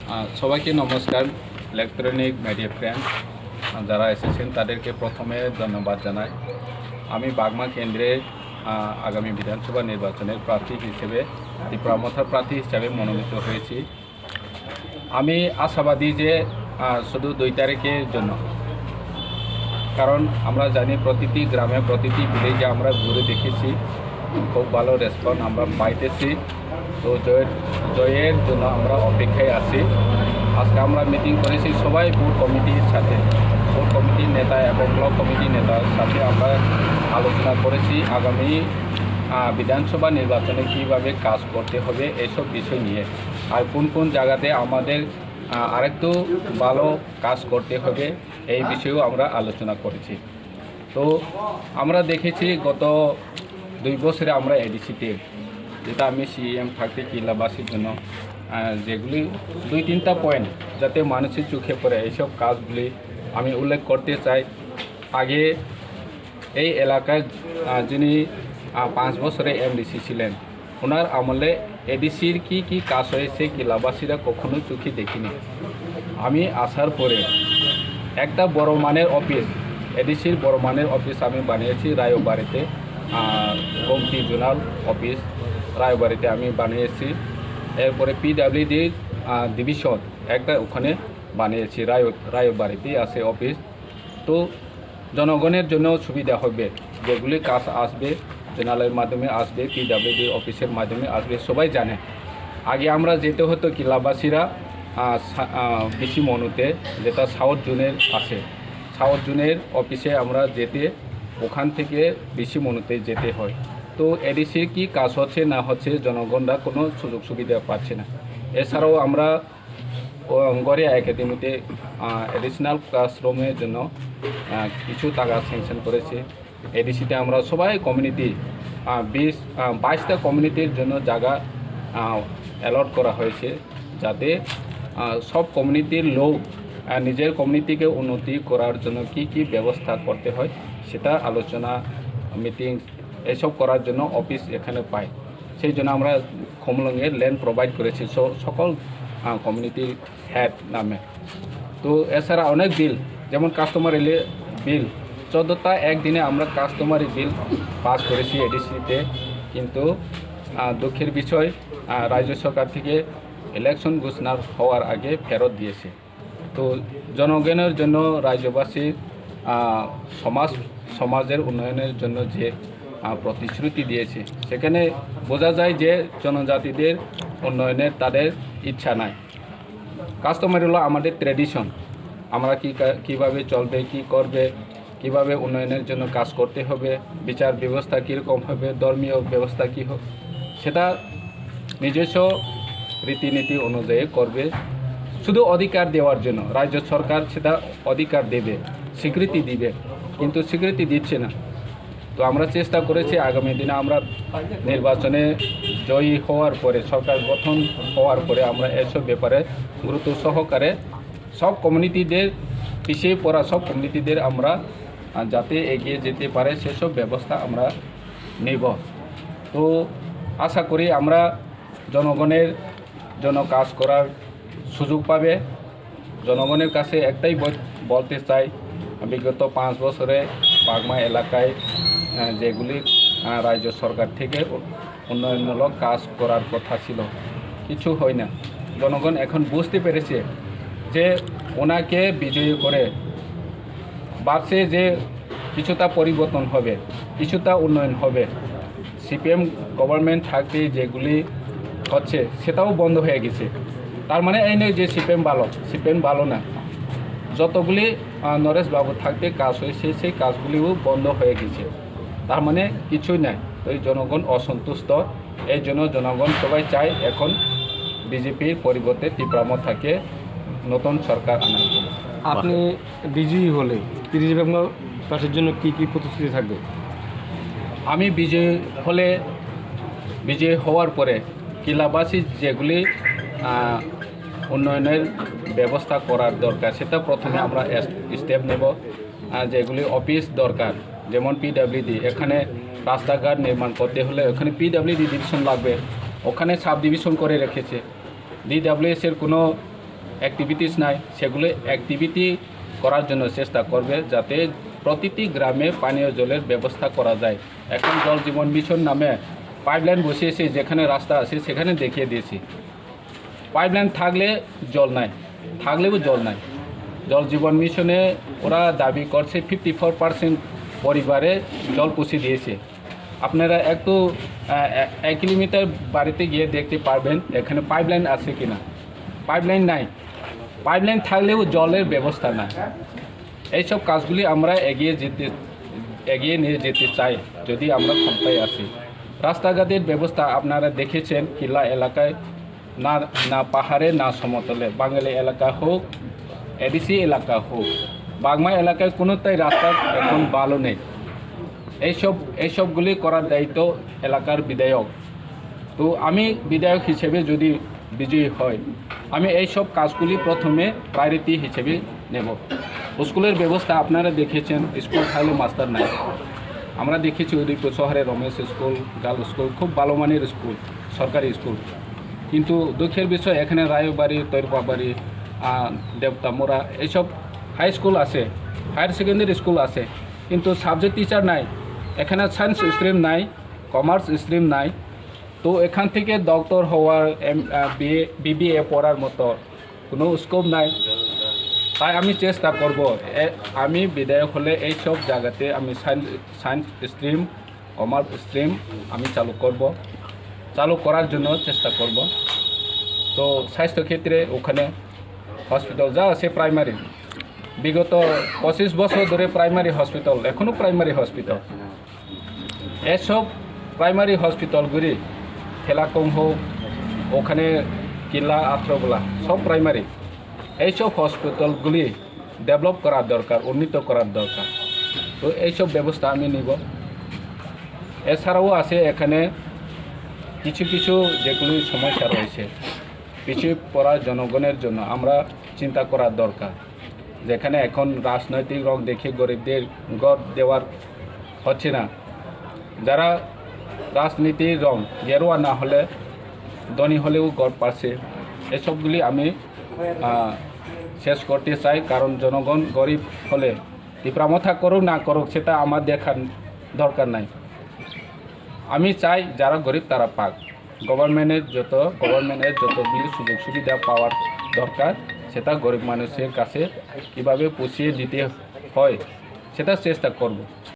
সবাইকে নমস্কার। Electronic media friend যারা এসেছেন তাদেরকে প্রথমে ধন্যবাদ জানাই। আমি বাগমা কেন্দ্রে আগামী বিধানসভা নির্বাচনের প্রার্থী হিসেবে ত্রিপুরামথার প্রার্থী হিসেবে মনোনীত হয়েছি। আমি আশাবাদী যে শুধু 2 তারিখের জন্য, কারণ আমরা জানি প্রতিটি গ্রামে প্রতিটি ভিলেজে আমরা ঘুরে দেখেছি, খুব ভালো রেসপন্স আমরা পাইতেছি। তো জয়ের জন্য আমরা অপেক্ষায় আছি। আজকে আমরা মিটিং করেছি সবাই বুথ কমিটির সাথে, বুথ কমিটির নেতা এবং ব্লক কমিটির নেতার সাথে আমরা আলোচনা করেছি আগামী বিধানসভা নির্বাচনে কীভাবে কাজ করতে হবে এইসব বিষয় নিয়ে, আর কোন কোন জায়গাতে আমাদের আরেকটু ভালো কাজ করতে হবে এই বিষয়েও আমরা আলোচনা করেছি। তো আমরা দেখেছি গত 2 বছরে আমরা এডিসিতে, যেটা আমি সিএম থাকতে কিল্লাবাসীর জন্য যেগুলি 2-3টা পয়েন্ট যাতে মানুষের চোখে পড়ে এইসব কাজগুলি আমি উল্লেখ করতে চাই। আগে এই এলাকায় যিনি 5 বছরে এমডিসি ছিলেন, ওনার আমলে এডিসির কি কাজ হয়েছে কিল্লাবাসীরা কখনো চোখে দেখিনি। আমি আসার পরে একটা বড় মানের অফিস, এডিসির বড় মানের অফিস আমি বানিয়েছি রায়বাড়িতে, কোমতি জোনাল অফিস রায়বাড়িতে আমি বানিয়েছি। এরপরে পিডব্লিউডি ডিভিশন একটা ওখানে বানিয়েছি, রায়বাড়িতেই আছে অফিস। তো জনগণের জন্য সুবিধা হবে, যেগুলি কাজ আসবে জোনালের মাধ্যমে আসবে, পিডব্লিউডি অফিসের মাধ্যমে আসবে, সবাই জানে। আগে আমরা যেতে হতো কিল্লাবাসীরা বেশি মনুতে, যেটা সাউথ জোনের আছে, সাউথ জোনের অফিসে আমরা যেতে, ওখান থেকে বেশি মনুতে যেতে হয়। তো এডিসির কি কাজ হচ্ছে না হচ্ছে জনগণরা কোনো সুযোগ সুবিধা পাচ্ছে না। এছাড়াও আমরা গড়িয়া একাডেমিতে অ্যাডিশনাল ক্লাসরুমের জন্য কিছু টাকা স্যাংশন করেছে। এডিসিতে আমরা সবাই কমিউনিটি 22টা কমিউনিটির জন্য জায়গা অ্যালট করা হয়েছে, যাতে সব কমিউনিটির লোক নিজের কমিউনিটিকে উন্নতি করার জন্য কি ব্যবস্থা করতে হয় সেটা আলোচনা, মিটিং এসব করার জন্য অফিস এখানে পায়। সেই জন্য আমরা খমলংয়ে ল্যান্ড প্রোভাইড করেছি সকল কমিউনিটির হেড নামে। তো এছাড়া অনেক বিল, যেমন কাস্টমার বিল 14টা একদিনে আমরা কাস্টমারি বিল পাস করেছি এডিসিতে। কিন্তু দুঃখের বিষয়, রাজ্য সরকার থেকে ইলেকশন ঘোষণা হওয়ার আগে ফেরত দিয়েছে। তো জনগণের জন্য রাজ্যবাসীর সমাজের উন্নয়নের জন্য যে প্রতিশ্রুতি দিয়েছে, সেখানে বোঝা যায় যে জনজাতিদের উন্নয়নের তাদের ইচ্ছা নাই। কাস্টমার হলো আমাদের ট্র্যাডিশন, আমরা কীভাবে চলবে, কি করবে, কিভাবে উন্নয়নের জন্য কাজ করতে হবে, বিচার ব্যবস্থা কীরকম হবে, ধর্মীয় ব্যবস্থা কী হবে, সেটা নিজস্ব রীতিনীতি অনুযায়ী করবে। শুধু অধিকার দেওয়ার জন্য রাজ্য সরকার সেটা অধিকার দেবে, স্বীকৃতি দিবে, কিন্তু স্বীকৃতি দিচ্ছে না। তো আমরা চেষ্টা করেছি আগামী দিনে আমরা নির্বাচনে জয়ী হওয়ার পরে, সরকার গঠন হওয়ার পরে আমরা এসব ব্যাপারে গুরুত্ব সহকারে সব কমিউনিটিদের, পিছিয়ে পড়া সব কমিউনিটিদের আমরা যাতে এগিয়ে যেতে পারে সেসব ব্যবস্থা আমরা নেব। তো আশা করি আমরা জনগণের জন্য কাজ করার সুযোগ পাবে। জনগণের কাছে একটাই বলতে চাই, বিগত 5 বছরে বাগমা এলাকায় যেগুলি রাজ্য সরকার থেকে উন্নয়নমূলক কাজ করার কথা ছিল, কিছু হয় না। জনগণ এখন বুঝতে পেরেছে যে ওনাকে বিজয়ী করে ভাবছে যে কিছুটা পরিবর্তন হবে, কিছুটা উন্নয়ন হবে। সিপিএম গভর্নমেন্ট থাকতে যেগুলি হচ্ছে সেটাও বন্ধ হয়ে গেছে। তার মানে এই নয় যে সিপিএম ভালো না। যতগুলি নরেশবাবু থাকতে কাজ হয়েছে সেই কাজগুলিও বন্ধ হয়ে গেছে, তার মানে কিছুই নাই। তো এই জনগণ অসন্তুষ্ট, এই জন্য জনগণ সবাই চায় এখন বিজেপির পরিবর্তে ত্রিপুরামথাকে নতুন সরকার আনার জন্য। আপনি বিজয়ী হলে ত্রিপুরা প্রার্থীর জন্য কি প্রতিশ্রুতি থাকবে? আমি বিজয়ী হওয়ার পরে কিল্লাবাসী যেগুলি উন্নয়নের ব্যবস্থা করার দরকার সেটা প্রথমে আমরা স্টেপ নেব। যেগুলি অফিস দরকার, যেমন পিডব্লিউডি, এখানে রাস্তাঘাট নির্মাণ করতে হলে ওখানে পিডব্লিউডি ডিভিশন লাগবে, ওখানে সাব ডিভিশন করে রেখেছে। ডিডব্লিউএসের কোনো অ্যাক্টিভিটিস নাই, সেগুলো অ্যাক্টিভিটি করার জন্য চেষ্টা করবে যাতে প্রতিটি গ্রামে পানীয় জলের ব্যবস্থা করা যায়। এখন জল জীবন মিশন নামে পাইপলাইন বসিয়েছে, যেখানে রাস্তা আছে সেখানে দেখিয়ে দিয়েছি। পাইপলাইন থাকলে জল নাই, থাকলেও জল নাই। জল জীবন মিশনে ওরা দাবি করছে 54% পরিবারে জল পৌঁছে দিয়েছে। আপনারা একটু 1 কিলোমিটার বাড়িতে গিয়ে দেখতে পারবেন এখানে পাইপলাইন আছে কিনা। পাইপলাইন নাই, পাইপলাইন থাকলেও জলের ব্যবস্থা নাই। এইসব কাজগুলি আমরা এগিয়ে নিয়ে যেতে চাই যদি আমরা ক্ষমতায় আসি। রাস্তাঘাটের ব্যবস্থা আপনারা দেখেছেন কিল্লা এলাকায়, না পাহাড়ে না সমতলে, বাঙালি এলাকা হোক এডিসি এলাকা হোক, বাগমা এলাকায় কোনোটাই রাস্তা এখন ভালো নেই। এইসবগুলি করার দায়িত্ব এলাকার বিধায়ক। তো আমি বিধায়ক হিসেবে যদি বিজয়ী হয়, আমি এইসব কাজগুলি প্রথমে প্রায়োরিটি হিসেবে নেব। স্কুলের ব্যবস্থা আপনারা দেখেছেন, স্কুল থাকলে মাস্টার নাই। আমরা দেখেছি উদয়পুর শহরে রমেশ স্কুল, গার্লস স্কুল খুব ভালো মানের স্কুল, সরকারি স্কুল। কিন্তু দুঃখের বিষয় এখানে রায়বাড়ি, তৈরপাবাড়ি, দেবতামোড়া এইসব হাই স্কুল আছে, হায়ার সেকেন্ডারি স্কুল আছে, কিন্তু সাবজেক্ট টিচার নাই। এখানে সায়েন্স স্ট্রিম নাই, কমার্স স্ট্রিম নাই। তো এখান থেকে ডক্টর হওয়ার, BBA পড়ার মতো কোনো স্কোপ নাই। তাই আমি চেষ্টা করব, আমি বিধায়ক হলে এইসব জায়গাতে আমি সায়েন্স স্ট্রিম, কমার্স স্ট্রিম আমি চালু করার জন্য চেষ্টা করব। তো স্বাস্থ্যক্ষেত্রে ওখানে হসপিটাল যা আছে প্রাইমারি, বিগত 25 বছর ধরে প্রাইমারি হসপিটাল, এখনও প্রাইমারি হসপিটাল, এসব প্রাইমারি হসপিটালগুলি খেলাকম হোক, ওখানে কিল্লা আত্রগোলা সব প্রাইমারি, এইসব হসপিটালগুলি ডেভেলপ করার দরকার, উন্নীত করার দরকার। তো এইসব ব্যবস্থা আমি নিব। এছাড়াও আছে এখানে কিছু যেগুলি সমস্যা রয়েছে পিছিয়ে পড়া জনগণের জন্য আমরা চিন্তা করার দরকার। যেখানে এখন রাজনৈতিক রং দেখে গরিবদের গড় দেওয়ার হচ্ছে না। যারা রাজনীতির রং গেরুয়া না হলে ধনী হলেও গড় পাচ্ছে, এসবগুলি আমি শেষ করতে চাই। কারণ জনগণ গরিব হলে টিপ্রামথা করুক না করুক সেটা আমার দেখার দরকার নাই। আমি চাই যারা গরিব তারা পাক। গভর্নমেন্টের যতগুলি সুযোগ সুবিধা পাওয়ার দরকার সেটা গরিব মানুষের কাছে কীভাবে পৌঁছিয়ে দিতে হয় সেটা চেষ্টা করব।